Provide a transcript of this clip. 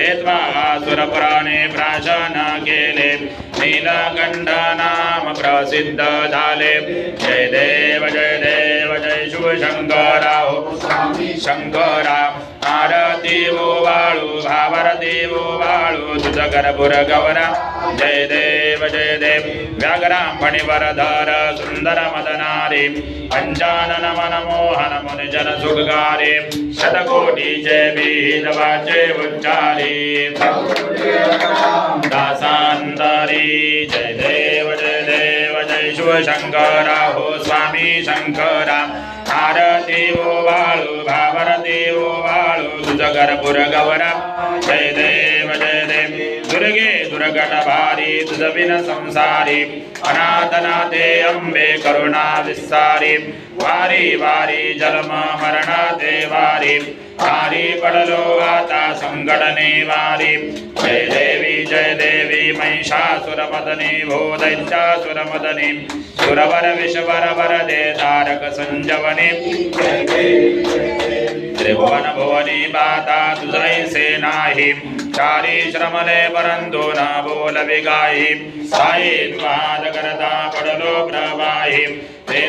हेत्वा सुरपुराणे प्राशन केले नीलकंठ नाम प्रसिद्ध झाले जय देव जय शिव शंकरा हो शंकरा आरती वो वाळू भावरती वो वाळू तुझ करपुर गौरा जय देव व्याघ्राम फणिवरधर सुंदर मदनारी पंचानन मनमोहन मुनिजन सुखकारी शतकोटीचे विहित वाचे उच्चारी दासांतरी जय देव जय शिव शंकरा हो स्वामी शंकरा आरती वो वाळू भावरती वो वाळू तुझ करपुर गौरा जय देव दुर्गे दुर्गट भारी तुझ बिन संसारी अनाथनाथे अंबे करुणा विस्तारी वारी वारी जन्म मरणाते वारी वारी पडलो आता संकट निवारी जय देवी महिषासुरमदनी भो दैत्यासुरमदनी सुरवर विश्वर वरदे तारक संजवनी त्रिभुवन भुवनी माता तुझैसे नाही चारी श्रमले परंतु न बोल विगाही साई त्वाद करता पडलो प्रवाही ते